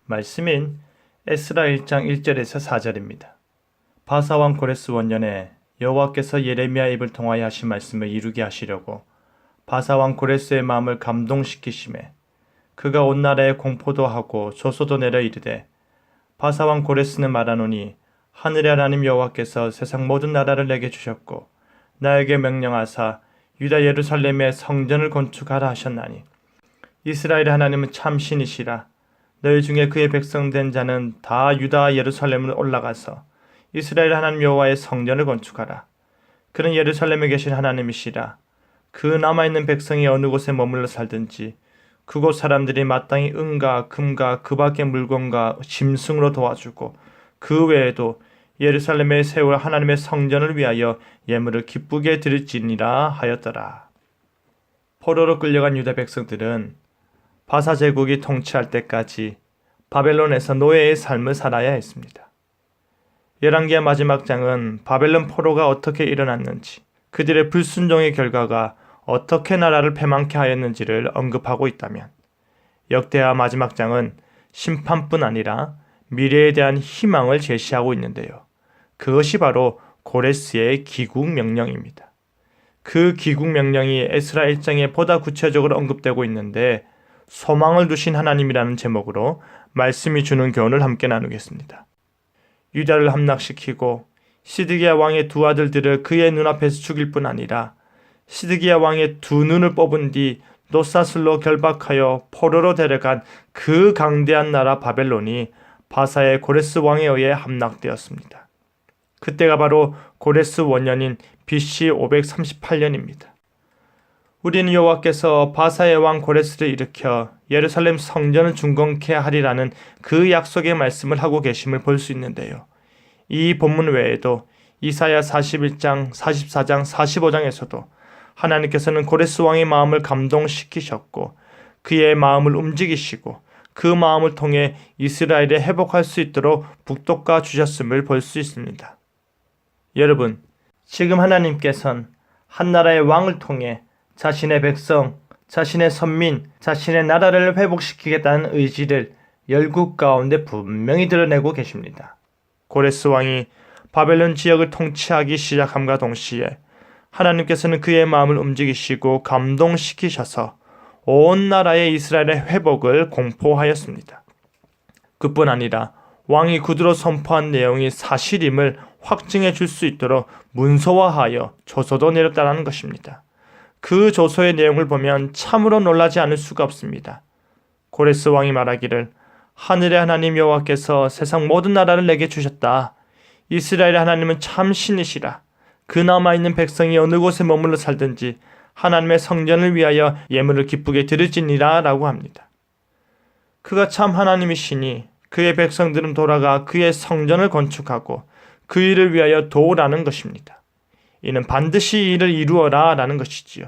말씀인 에스라 1장 1절에서 4절입니다. 바사왕 고레스 원년에 여호와께서 예레미야 입을 통하여 하신 말씀을 이루게 하시려고 바사왕 고레스의 마음을 감동시키심에 그가 온 나라에 공포도 하고 조소도 내려 이르되 바사왕 고레스는 말하노니 하늘의 하나님 여호와께서 세상 모든 나라를 내게 주셨고 나에게 명령하사 유다 예루살렘에 성전을 건축하라 하셨나니 이스라엘의 하나님은 참 신이시라. 너희 중에 그의 백성 된 자는 다 유다 예루살렘으로 올라가서 이스라엘 하나님 여호와의 성전을 건축하라. 그는 예루살렘에 계신 하나님이시라. 그 남아있는 백성이 어느 곳에 머물러 살든지 그곳 사람들이 마땅히 은과 금과 그 밖의 물건과 짐승으로 도와주고 그 외에도 예루살렘에 세울 하나님의 성전을 위하여 예물을 기쁘게 드릴지니라 하였더라. 포로로 끌려간 유다 백성들은 바사 제국이 통치할 때까지 바벨론에서 노예의 삶을 살아야 했습니다. 열왕기의 마지막 장은 바벨론 포로가 어떻게 일어났는지, 그들의 불순종의 결과가 어떻게 나라를 패망케 하였는지를 언급하고 있다면, 역대하 마지막 장은 심판뿐 아니라 미래에 대한 희망을 제시하고 있는데요. 그것이 바로 고레스의 기국 명령입니다. 그 기국 명령이 에스라 1장에 보다 구체적으로 언급되고 있는데 소망을 두신 하나님이라는 제목으로 말씀이 주는 교훈을 함께 나누겠습니다. 유다를 함락시키고 시드기야 왕의 두 아들들을 그의 눈앞에서 죽일 뿐 아니라 시드기야 왕의 두 눈을 뽑은 뒤 노사슬로 결박하여 포로로 데려간 그 강대한 나라 바벨론이 바사의 고레스 왕에 의해 함락되었습니다. 그때가 바로 고레스 원년인 BC 538년입니다. 우리는 여호와께서 바사의 왕 고레스를 일으켜 예루살렘 성전을 중건케 하리라는 그 약속의 말씀을 하고 계심을 볼 수 있는데요. 이 본문 외에도 이사야 41장, 44장, 45장에서도 하나님께서는 고레스 왕의 마음을 감동시키셨고 그의 마음을 움직이시고 그 마음을 통해 이스라엘에 회복할 수 있도록 북돋아 주셨음을 볼 수 있습니다. 여러분, 지금 하나님께서는 한 나라의 왕을 통해 자신의 백성, 자신의 선민, 자신의 나라를 회복시키겠다는 의지를 열국 가운데 분명히 드러내고 계십니다. 고레스 왕이 바벨론 지역을 통치하기 시작함과 동시에 하나님께서는 그의 마음을 움직이시고 감동시키셔서 온 나라의 이스라엘의 회복을 공포하였습니다. 그뿐 아니라 왕이 구두로 선포한 내용이 사실임을 확증해 줄 수 있도록 문서화하여 조서도 내렸다는 것입니다. 그 조서의 내용을 보면 참으로 놀라지 않을 수가 없습니다. 고레스 왕이 말하기를 하늘의 하나님 여호와께서 세상 모든 나라를 내게 주셨다. 이스라엘의 하나님은 참 신이시라. 그 남아있는 백성이 어느 곳에 머물러 살든지 하나님의 성전을 위하여 예물을 기쁘게 드릴지니라 라고 합니다. 그가 참 하나님이시니 그의 백성들은 돌아가 그의 성전을 건축하고 그 일을 위하여 도우라는 것입니다. 이는 반드시 이 일을 이루어라 라는 것이지요.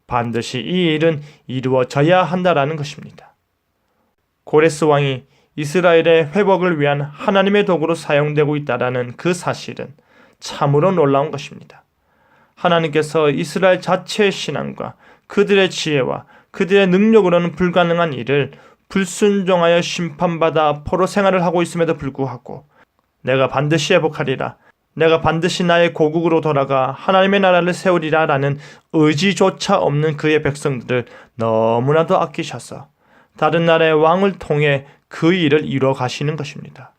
반드시 이 일은 이루어져야 한다라는 것입니다. 고레스 왕이 이스라엘의 회복을 위한 하나님의 도구로 사용되고 있다라는 그 사실은 참으로 놀라운 것입니다. 하나님께서 이스라엘 자체의 신앙과 그들의 지혜와 그들의 능력으로는 불가능한 일을 불순종하여 심판받아 포로 생활을 하고 있음에도 불구하고 내가 반드시 회복하리라, 내가 반드시 나의 고국으로 돌아가 하나님의 나라를 세우리라 라는 의지조차 없는 그의 백성들을 너무나도 아끼셔서 다른 나라의 왕을 통해 그 일을 이루어 가시는 것입니다.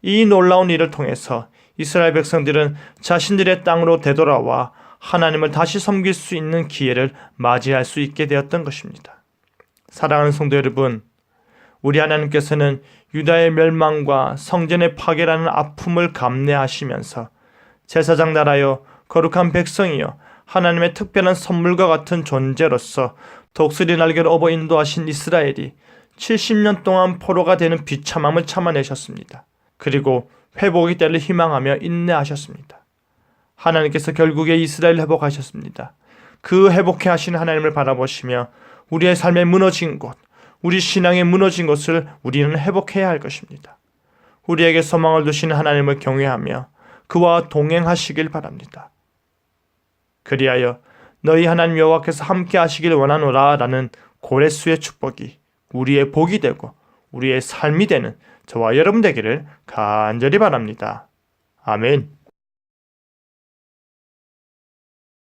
이 놀라운 일을 통해서 이스라엘 백성들은 자신들의 땅으로 되돌아와 하나님을 다시 섬길 수 있는 기회를 맞이할 수 있게 되었던 것입니다. 사랑하는 성도 여러분, 우리 하나님께서는 유다의 멸망과 성전의 파괴라는 아픔을 감내하시면서 제사장 나라여 거룩한 백성이여 하나님의 특별한 선물과 같은 존재로서 독수리 날개를 업어 인도하신 이스라엘이 70년 동안 포로가 되는 비참함을 참아내셨습니다. 그리고 회복의 때를 희망하며 인내하셨습니다. 하나님께서 결국에 이스라엘을 회복하셨습니다. 그 회복해 하시는 하나님을 바라보시며 우리의 삶에 무너진 곳, 우리 신앙에 무너진 것을 우리는 회복해야 할 것입니다. 우리에게 소망을 두시는 하나님을 경외하며 그와 동행하시길 바랍니다. 그리하여 너희 하나님 여호와께서 함께 하시길 원하노라 라는 고레스의 축복이 우리의 복이 되고 우리의 삶이 되는 저와 여러분 되기를 간절히 바랍니다. 아멘.